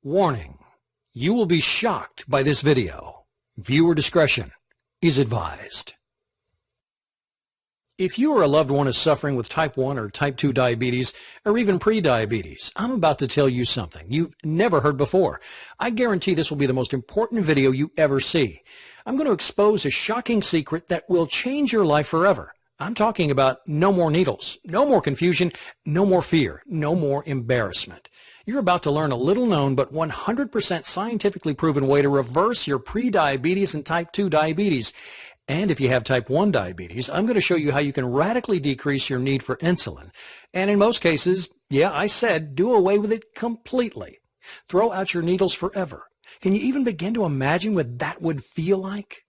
Warning: you will be shocked by this video. Viewer discretion is advised. If you or a loved one is suffering with type 1 or type 2 diabetes, or even pre-diabetes, I'm about to tell you something you've never heard before. I guarantee this will be the most important video you ever see. I'm going to expose a shocking secret that will change your life forever. I'm talking about no more needles, no more confusion, no more fear, no more embarrassment. You're about to learn a little known but 100% scientifically proven way to reverse your pre-diabetes and type 2 diabetes. And if you have type 1 diabetes, I'm going to show you how you can radically decrease your need for insulin. And in most cases, yeah, I said do away with it completely. Throw out your needles forever. Can you even begin to imagine what that would feel like?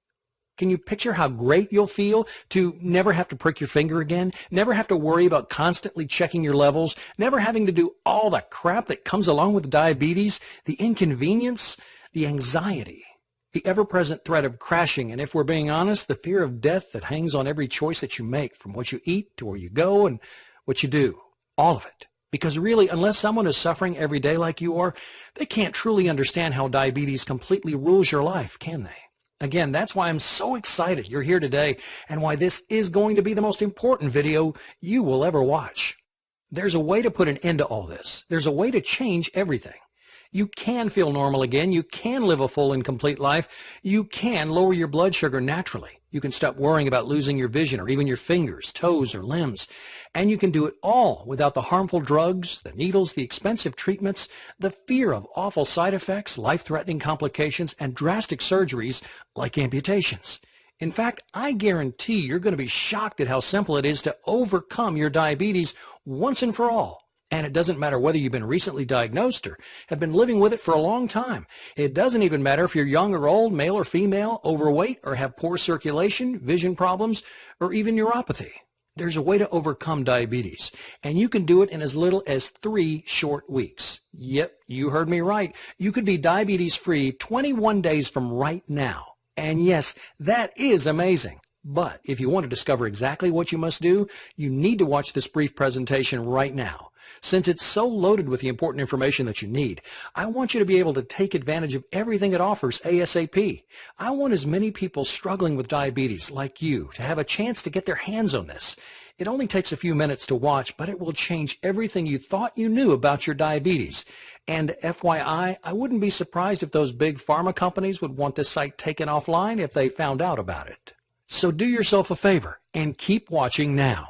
Can you picture how great you'll feel to never have to prick your finger again, never have to worry about constantly checking your levels, never having to do all the crap that comes along with diabetes, the inconvenience, the anxiety, the ever-present threat of crashing, and if we're being honest, the fear of death that hangs on every choice that you make, from what you eat to where you go and what you do, all of it. Because really, unless someone is suffering every day like you are, they can't truly understand how diabetes completely rules your life, can they? Again, that's why I'm so excited you're here today and why this is going to be the most important video you will ever watch. There's a way to put an end to all this. There's a way to change everything. You can feel normal again. You can live a full and complete life. You can lower your blood sugar naturally. You can stop worrying about losing your vision or even your fingers, toes, or limbs. And you can do it all without the harmful drugs, the needles, the expensive treatments, the fear of awful side effects, life-threatening complications, and drastic surgeries like amputations. In fact, I guarantee you're going to be shocked at how simple it is to overcome your diabetes once and for all. And it doesn't matter whether you've been recently diagnosed or have been living with it for a long time. It doesn't even matter if you're young or old, male or female, overweight, or have poor circulation, vision problems, or even neuropathy. There's a way to overcome diabetes, and you can do it in as little as 3 short weeks. Yep, you heard me right. You could be diabetes-free 21 days from right now. And yes, that is amazing. But if you want to discover exactly what you must do, you need to watch this brief presentation right now. Since it's so loaded with the important information that you need, I want you to be able to take advantage of everything it offers ASAP. I want as many people struggling with diabetes like you to have a chance to get their hands on this. It only takes a few minutes to watch, but it will change everything you thought you knew about your diabetes. And FYI, I wouldn't be surprised if those big pharma companies would want this site taken offline if they found out about it. So do yourself a favor and keep watching now.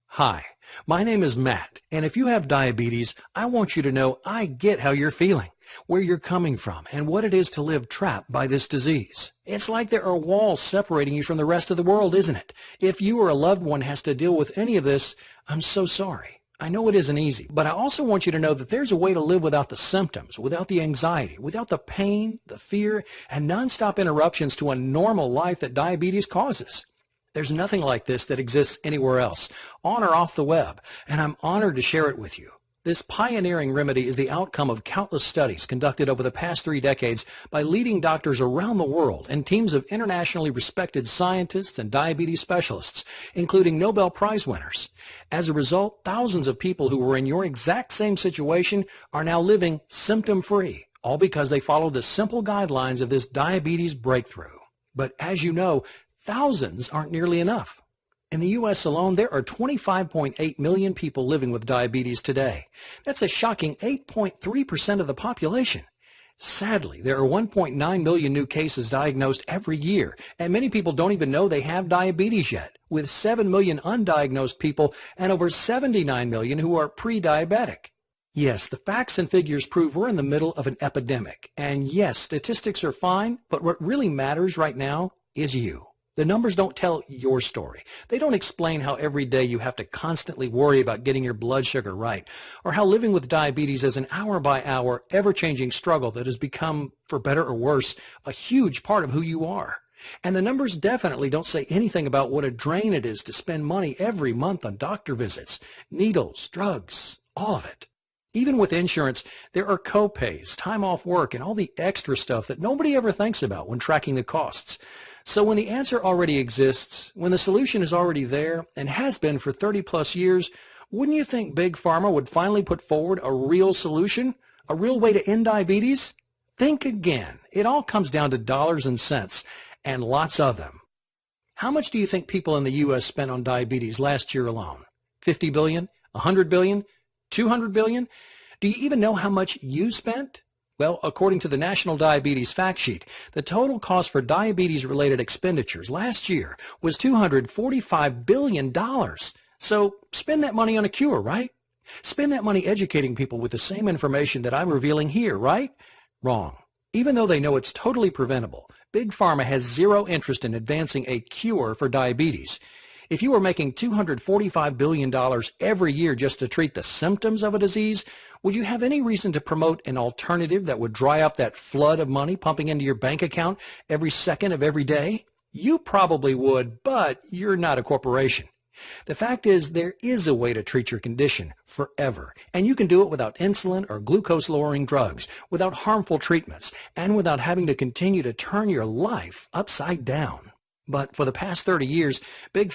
Hi. My name is Matt, and if you have diabetes, I want you to know I get how you're feeling, where you're coming from, and what it is to live trapped by this disease. It's like there are walls separating you from the rest of the world, isn't it? If you or a loved one has to deal with any of this, I'm so sorry. I know it isn't easy, but I also want you to know that there's a way to live without the symptoms, without the anxiety, without the pain, the fear, and nonstop interruptions to a normal life that diabetes causes. There's nothing like this that exists anywhere else, on or off the web, and I'm honored to share it with you. This pioneering remedy is the outcome of countless studies conducted over the past 3 decades by leading doctors around the world and teams of internationally respected scientists and diabetes specialists, including Nobel Prize winners. As a result, thousands of people who were in your exact same situation are now living symptom-free, all because they followed the simple guidelines of this diabetes breakthrough. But as you know, thousands aren't nearly enough. In the U.S. alone, there are 25.8 million people living with diabetes today. That's a shocking 8.3% of the population. Sadly, there are 1.9 million new cases diagnosed every year, and many people don't even know they have diabetes yet, with 7 million undiagnosed people and over 79 million who are pre-diabetic. Yes, the facts and figures prove we're in the middle of an epidemic. And yes, statistics are fine, but what really matters right now is you. The numbers don't tell your story. They don't explain how every day you have to constantly worry about getting your blood sugar right, or how living with diabetes is an hour-by-hour, ever-changing struggle that has become, for better or worse, a huge part of who you are. And the numbers definitely don't say anything about what a drain it is to spend money every month on doctor visits, needles, drugs, all of it. Even with insurance, there are co-pays, time off work, and all the extra stuff that nobody ever thinks about when tracking the costs. So when the answer already exists, when the solution is already there and has been for 30 plus years, wouldn't you think Big Pharma would finally put forward a real solution? A real way to end diabetes? Think again. It all comes down to dollars and cents, and lots of them. How much do you think people in the U.S. spent on diabetes last year alone? 50 billion? 100 billion? 200 billion? Do you even know how much you spent? Well, according to the National Diabetes Fact Sheet, the total cost for diabetes-related expenditures last year was $245 billion. So spend that money on a cure, right? Spend that money educating people with the same information that I'm revealing here, right? Wrong. Even though they know it's totally preventable, Big Pharma has zero interest in advancing a cure for diabetes. If you were making $245 billion every year just to treat the symptoms of a disease, would you have any reason to promote an alternative that would dry up that flood of money pumping into your bank account every second of every day? You probably would, but you're not a corporation. The fact is, there is a way to treat your condition forever, and you can do it without insulin or glucose-lowering drugs, without harmful treatments, and without having to continue to turn your life upside down. But for the past 30 years, Big